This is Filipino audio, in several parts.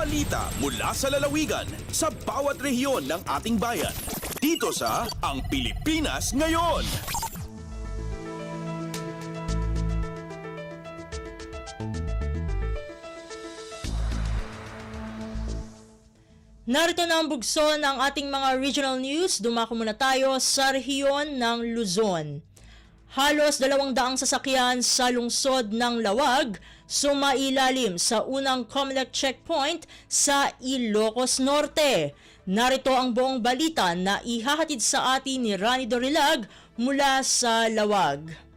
Balita mula sa lalawigan sa bawat rehiyon ng ating bayan. Dito sa Ang Pilipinas Ngayon. Narito na ang bugso ng ating mga regional news. Dumako muna tayo sa rehiyon ng Luzon. Halos 200 sasakyan sa lungsod ng Lawag sumailalim sa unang COMELEC checkpoint sa Ilocos Norte. Narito ang buong balita na ihahatid sa atin ni Rani Dorilag mula sa Lawag.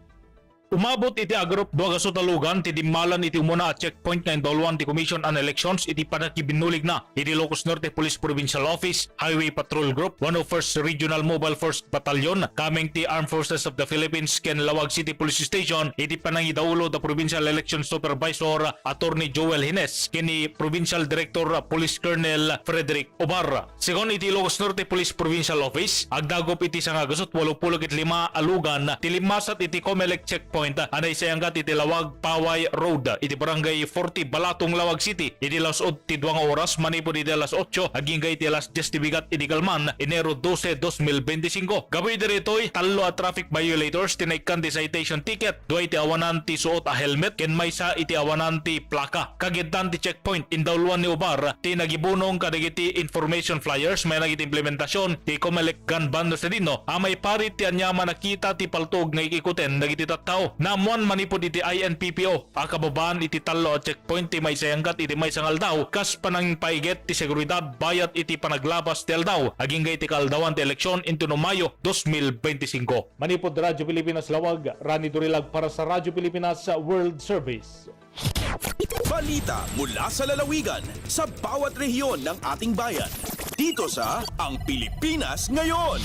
Umabot iti agrup duwa kasutalugan ti dimmalan iti umuna at checkpoint nga indolwan ti Commission on Elections iti panakibinulig na iti Ilocos Norte Police Provincial Office Highway Patrol Group 101st Regional Mobile Force Battalion kaming ti Armed Forces of the Philippines ken Lawag City Police Station iti panangidaulo da Provincial Election Supervisor Attorney Joel Hines kini Provincial Director Police Colonel Frederick Obarra. Sigon iti Ilocos Norte Police Provincial Office agdagop iti sangagasot 85 alugan ti limasat iti COMELEC checkpoint anay sayanggat iti Lawag Paway Road iti barangay 40 Balatong Lawag City iti alas 8 ti 2 oras manipod iti alas 8 aging iti alas 10 ti bigat iti Galman Enero 12, 2025. Gabi diritoy talo at traffic violators tinaikan ti citation ticket duay ti awanan ti suot a helmet ken maysa iti awanan ti plaka. Kagitan ti checkpoint indawluan ni Ubar ti nagibunong kadagiti information flyers may nagiti implementasyon ti COMELEC gun bando sa dino amay parit ti anyama nakita ti paltog nga ikikuten dagiti tattao. Namuan manipod iti INPPO akababaan iti talo at checkpoint ti may sayanggat iti may sangal daw kas panang paiget ti seguridad bayat iti panaglabas ti aldaw aging gay ti kaldawan ti eleksyon into no Mayo 2025. Manipod Radyo Pilipinas Lawag, Rani Dorilag para sa Radyo Pilipinas World Service. Balita mula sa lalawigan sa bawat rehiyon ng ating bayan. Dito sa Ang Pilipinas Ngayon.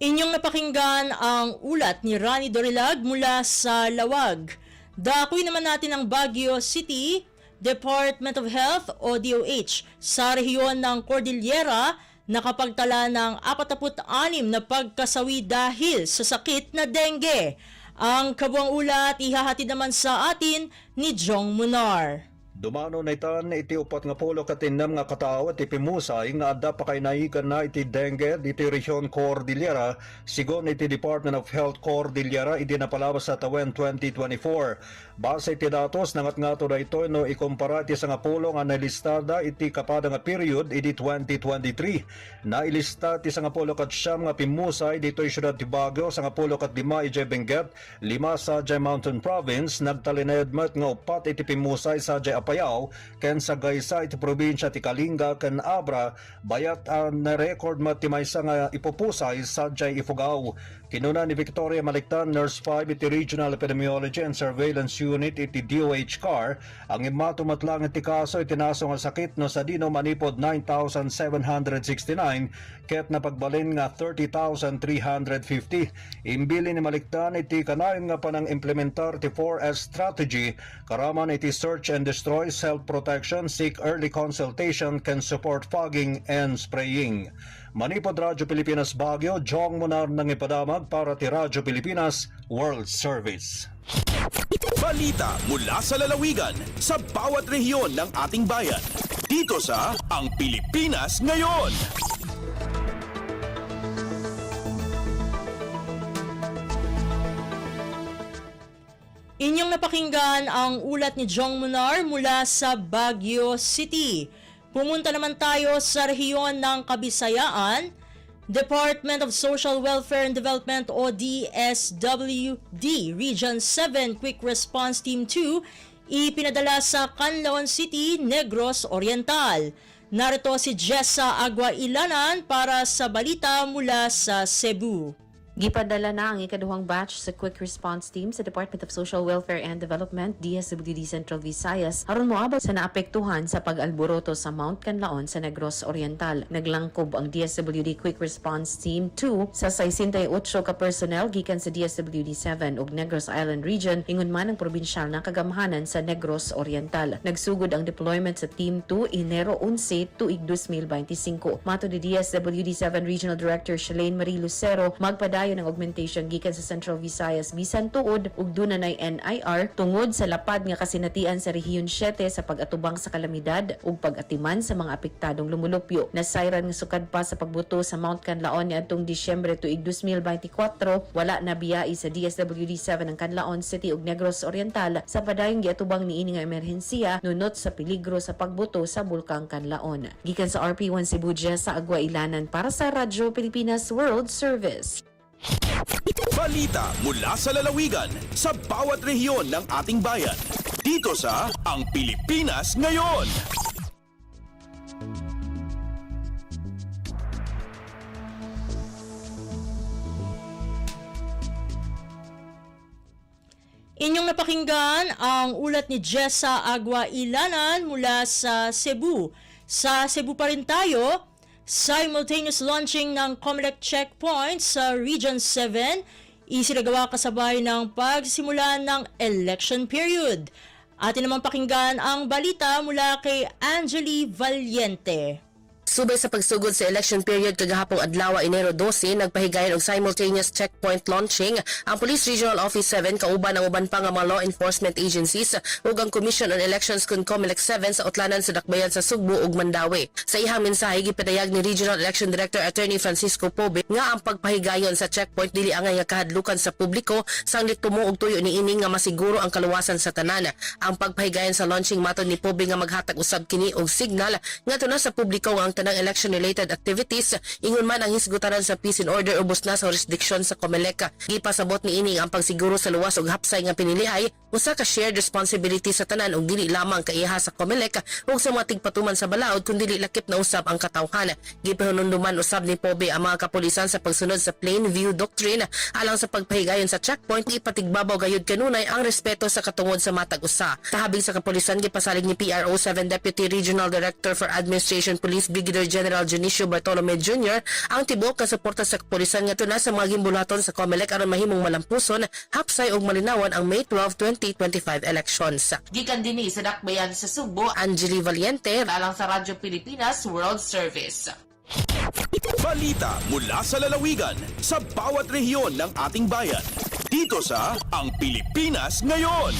Inyong napakinggan ang ulat ni Rani Dorilag mula sa Lawag. Dakoy naman natin ang Baguio City, Department of Health o DOH sa rehiyon ng Cordillera nakapagtala ng 46 na pagkasawi dahil sa sakit na dengue. Ang kabuang ulat ihahatid naman sa atin ni Jong Munar. Dumano na itan iti upat nga polo katinam nga katao at ipimusay nga adda pa kay naikan na iti dengue iti Region Cordillera sigon iti Department of Health Cordillera iti napalabas sa tawen 2024. Base iti datos nangat nga to da ito no ikumpara iti sa nga polo nga nailistada iti kapada nga period iti 2023. Nailista iti sa nga polo kat siyam nga pimusay dito siyudad ti Baguio sa nga polo kat 5 iti Benguet, 5 sa Jay Mountain Province, nagtalinedmat nga upat iti pimusay sa Jay Apayao ken sa Gaysa iti probinsya ti Kalinga ken Abra bayat ang na-record matimaysa nga ipupusay sa Jay Ifugao. Kinuna ni Victoria Maliktan, Nurse 5 iti Regional Epidemiology and Surveillance Unit iti DOH CAR ang imatumatlang iti kaso itinaso nga sakit no sa dino manipod 9,769 ket napagbalin nga 30,350. Imbili ni Maliktan iti kanayon nga panang implementar ti 4S strategy karaman iti search and destroy, self-protection, seek early consultation, can support fogging and spraying. Manipod Radyo Pilipinas Baguio, Jong Munar ng ipadamag para ti Radyo Pilipinas World Service. Balita mula sa lalawigan sa bawat rehiyon ng ating bayan. Dito sa Ang Pilipinas Ngayon. Inyong napakinggan ang ulat ni Jong Munar mula sa Baguio City. Pumunta naman tayo sa rehiyon ng Kabisayaan. Department of Social Welfare and Development o DSWD Region 7 Quick Response Team 2 ipinadala sa Canlaon City, Negros Oriental. Narito si Jessa Agua Ilanan para sa balita mula sa Cebu. Gipadala na ang ikaduhang batch sa Quick Response Team sa Department of Social Welfare and Development, DSWD Central Visayas, aron moabot sa naapektuhan sa pag-alboroto sa Mount Canlaon sa Negros Oriental. Naglangkob ang DSWD Quick Response Team 2 sa 68 ka personnel gikan sa DSWD 7 ug Negros Island Region ingon man ang probinsyal na kagamhanan sa Negros Oriental. Nagsugod ang deployment sa Team 2 Enero 11 tuig 2025. Mato ni DSWD 7 Regional Director Shalane Marie Lucero, magpadala padayon ng augmentation gikan sa Central Visayas bisan tuod ug dunay NIR tungod sa lapad nga kasinatian sa Rehiyon 7 sa pag-atubang sa kalamidad ug pag-atiman sa mga apektadong lumulupyo. Nasayran nga sukad pa sa pagbuto sa Mount Canlaon niadtong Disyembre tuig 2024, wala na biyai sa DSWD-7 ng Canlaon City ug Negros Oriental sa padayong giatubang niini nga emerhensiya nunot sa peligro sa pagbuto sa Bulkang Canlaon. Gikan sa RP1 Cebu sa Agua Ilanan para sa Radyo Pilipinas World Service. Balita mula sa lalawigan sa bawat rehiyon ng ating bayan. Dito sa Ang Pilipinas Ngayon. Inyong napakinggan ang ulat ni Jessa Agua Ilanan mula sa Cebu. Sa Cebu pa rin tayo, simultaneous launching ng COMELEC checkpoint sa Region 7 isinagawa kasabay ng pagsimula ng election period. Atin naman pakinggan ang balita mula kay Angeli Valiente. Subay sa pagsugod sa election period kagahapong adlaw Enero 12, nagpahigayon og simultaneous checkpoint launching ang Police Regional Office 7 kauban ang uban pa nga mga law enforcement agencies ug ang Commission on Elections kun COMELEC 7 sa utlanan sa dakbayan sa Sugbo ug Mandawi. Sa ihang mensahe gipatayag ni Regional Election Director Attorney Francisco Pobe nga ang pagpahigayon sa checkpoint dili angay nga kahadlukan sa publiko sang nitumo og tuyo niini nga masiguro ang kaluwasan sa tanan. Ang pagpahigayon sa launching matud ni Pobe nga maghatag usab kini og signal ngadto na sa publiko nga ang tanang election-related activities, ingon man ang hisgutanan sa peace and order ubos na sa jurisdiksyon sa COMELEC. Gipasabot ni ini ang pagsiguro sa luwas ug hapsay nga pinilihay, usa ka shared responsibility sa tanan ug dili lamang kaiha sa COMELEC ug sa mga tigpatuman sa balaod kundi lakip na usab ang katawhan. Gipahununduman usab ni Pobe ang mga kapulisan sa pagsunod sa plain view doctrine alang sa pagpahigayon sa checkpoint ipatigbabaw gayud kanunay ang respeto sa katungod sa matag usa. Tahabing sa kapulisan gipasalig ni PRO 7 Deputy Regional Director for Administration Police Brigadier General Junicio Bartolome Jr. ang tibok ka suporta sa kapulisan nga tuna sa mga gimbulaton sa COMELEC aron mahimong malampuson, hapsay ug malinawan ang May 12, 2025 elections. Gikan dinhi sa dakbayan sa Sugbo, Angeli Valiente, alang sa Radyo Pilipinas World Service. Balita mula sa lalawigan sa bawat rehiyon ng ating bayan. Dito sa Ang Pilipinas Ngayon.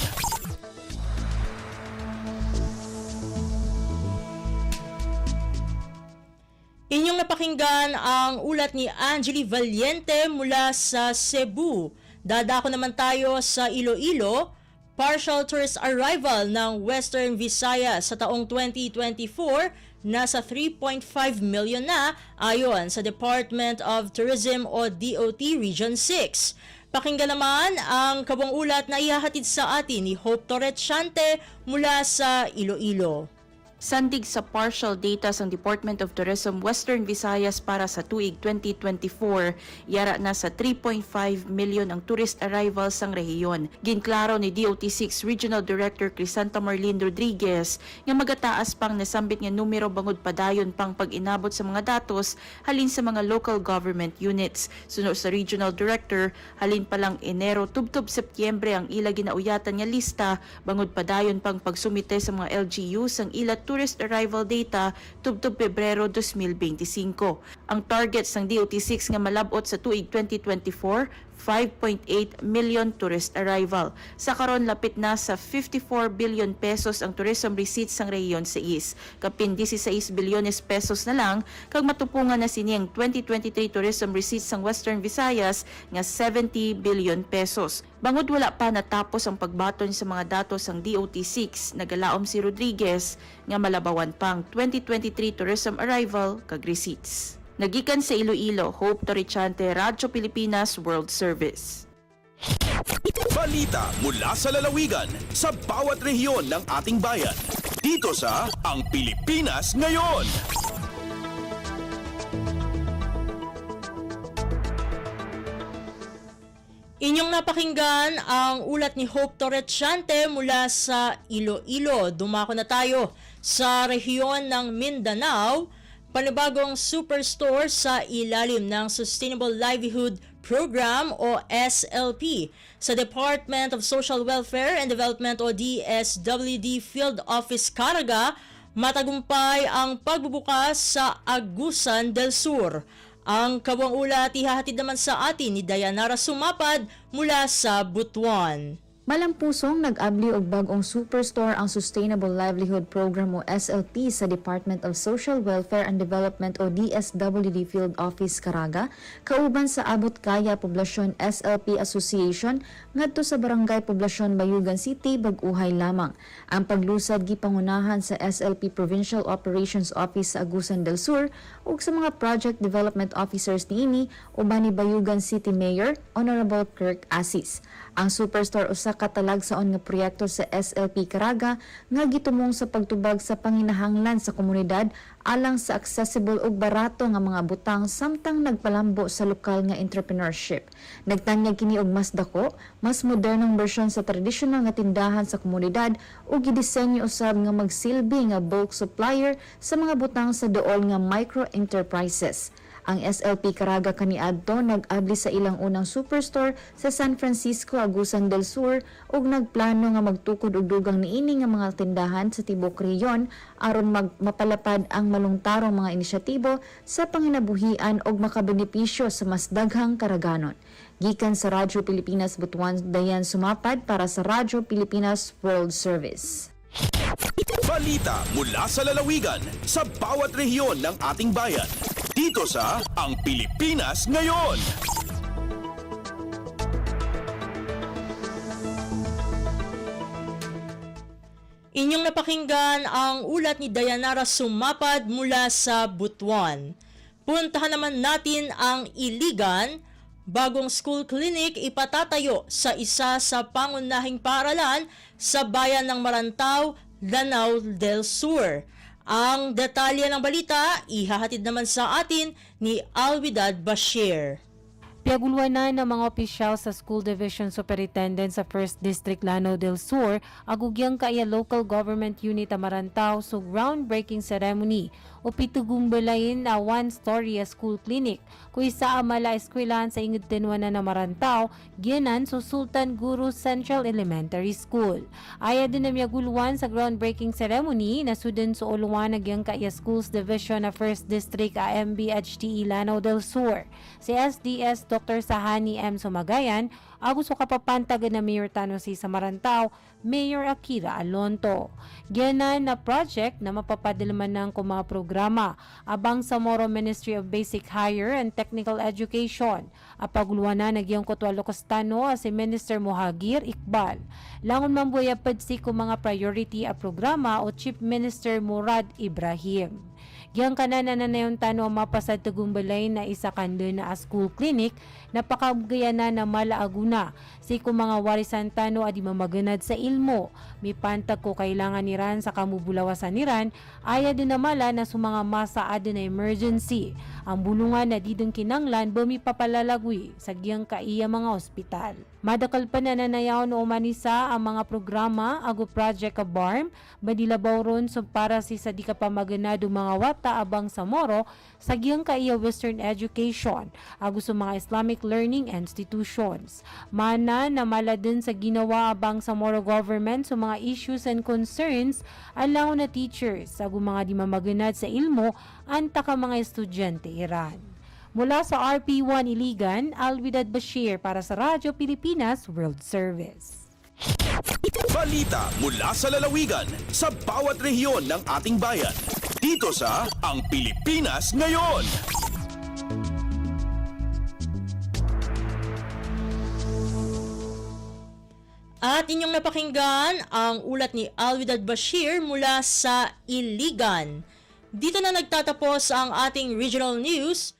Inyong napakinggan ang ulat ni Angeli Valiente mula sa Cebu. Dadako naman tayo sa Iloilo. Partial tourist arrival ng Western Visayas sa taong 2024 nasa 3.5 million na ayon sa Department of Tourism o DOT Region 6. Pakinggan naman ang kabong ulat na ihahatid sa atin ni Hope Torrechante mula sa Iloilo. Sandig sa partial data sa Department of Tourism Western Visayas para sa tuig 2024, yara na sa 3.5 million ang tourist arrivals sang rehiyon. Ginklaro ni DOT6 Regional Director Crisanta Marlene Rodriguez nga magataas pang nasambit nga numero bangod padayon pang pag-inabot sa mga datos halin sa mga local government units. Sunod sa Regional Director, halin pa lang Enero tubtob Setyembre ang ila ginauyatan nga lista bangod padayon pang pagsumite sa mga LGU sang ila tourist arrival data tubtob Pebrero 2025. Ang targets ng DOT6 nga malabot sa tuig 2024, 5.8 million tourist arrival. Sa karon lapit na sa 54 billion pesos ang tourism receipts sang rehiyon sa is. Kapin 16 bilyones pesos na lang kag matupungan na siniyang 2023 tourism receipts sang Western Visayas nga 70 billion pesos. Bangod wala pa natapos ang pagbaton sa mga datos sang DOT6, nagalaom si Rodriguez nga malabawan pang 2023 tourism arrival kag receipts. Nagikan sa Iloilo, Hope Torrechante, Radyo Pilipinas World Service. Balita mula sa lalawigan sa bawat rehiyon ng ating bayan. Dito sa Ang Pilipinas Ngayon. Inyong napakinggan ang ulat ni Hope Torrechante mula sa Iloilo. Dumako na tayo sa rehiyon ng Mindanao. Panibagong superstore sa ilalim ng Sustainable Livelihood Program o SLP sa Department of Social Welfare and Development o DSWD Field Office Caraga, matagumpay ang pagbubukas sa Agusan del Sur. Ang kawang ulat ihahatid naman sa atin ni Dayanara Sumapad mula sa Butuan. Malampusong nag-abli og bag-ong superstore ang Sustainable Livelihood Program o SLP sa Department of Social Welfare and Development o DSWD Field Office Caraga, kauban sa Abot Kaya Poblasyon SLP Association ngadto sa Barangay Poblasyon Bayugan City, Bag-uhay lamang. Ang paglusad gipangunahan sa SLP Provincial Operations Office sa Agusan del Sur ug sa mga project development officers niini uban ni Bayugan City Mayor Honorable Kirk Assis. Ang superstore usa ka talagsaon nga proyekto sa SLP Caraga nga gitumong sa pagtubag sa panginahanglan sa komunidad alang sa accessible ug barato nga mga butang samtang nagpalambo sa lokal nga entrepreneurship. Nagtanyag kini og mas dako, mas modernong bersyon sa tradisyonal nga tindahan sa komunidad ug gidisenyo usab nga magsilbi nga bulk supplier sa mga butang sa duol nga micro enterprises. Ang SLP Caraga kaniadto nag-abli sa ilang unang superstore sa San Francisco, Agusan del Sur ug nagplano nga magtukod og dugang niini nga mga tindahan sa tibok rehiyon aron mapalapad ang malungtarong mga inisyatibo sa panginabuhian ug makabenepisyo sa mas daghang karaganon. Gikan sa Radyo Pilipinas Butuan, Dayan Sumapad para sa Radyo Pilipinas World Service. Balita mula sa lalawigan sa bawat rehiyon ng ating bayan. Dito sa Ang Pilipinas Ngayon. Inyong napakinggan ang ulat ni Dayanara Sumapad mula sa Butuan. Puntahan naman natin ang Iligan. Bagong school clinic ipatatayo sa isa sa pangunahing paaralan sa bayan ng Marantao, Lanao del Sur. Ang detalye ng balita, ihahatid naman sa atin ni Alwidad Bashir. Piagulwanan ng mga opisyal sa School Division Superintendent sa 1st District Lanao del Sur, agugyang kaya Local Government Unit Amarantao sa groundbreaking ceremony o pitugumbalayin na one-story school clinic kung isa amala eskwelahan sa ingid tinwanan na Marantao, gianan sa Sultan Guru Central Elementary School. Aya din na miyagulwan sa groundbreaking ceremony na sudan sa uluwan nagyang kaya Schools Division na 1st District AMBHTE Lanao del Sur. Si SDS Dr. Sahani M. Sumagayan, agus sa kapapantagan na Mayor Tanosi sa Marantao, Mayor Akira Alonto. Gianan na project na mapapadilman ng mga programa abang sa Moro Ministry of Basic Higher and Technical Education. Apaguluan na nagyang kutwalo kostano si Minister Mohagir Iqbal. Langon mambuyapad si mga priority a programa o Chief Minister Murad Ibrahim. Giyang kanana na nayon tano mapasad tagumbalay na isa kando na school clinic na pakagayana na malaaguna si mga warisan tano adi mamaganad sa ilmo. May pantag ko kailangan niran sa kamubulawasan niran aya din na mala na sumanga masa adi na emergency. Ang bulungan na didong kinanglan bumipapalalagwi sa giyang kaiya mga ospital. Madakal pa na nanayaw no umanisa ang mga programa ago Project Abarm, badilabaw ron so para si sa di ka pamaganado mga wata abang sa Moro sa giyang kaiya Western Education ago sa mga Islamic Learning Institutions. Mana na mala din sa ginawa abang sa Moro government sa mga issues and concerns alaw na teachers ago mga di mamaganad sa ilmo anta ka mga estudyante Iran. Mula sa RP1 Iligan, Alwidad Bashir para sa Radyo Pilipinas World Service. Balita mula sa lalawigan sa bawat rehiyon ng ating bayan. Dito sa Ang Pilipinas Ngayon. At inyong napakinggan ang ulat ni Alwidad Bashir mula sa Iligan. Dito na nagtatapos ang ating regional news.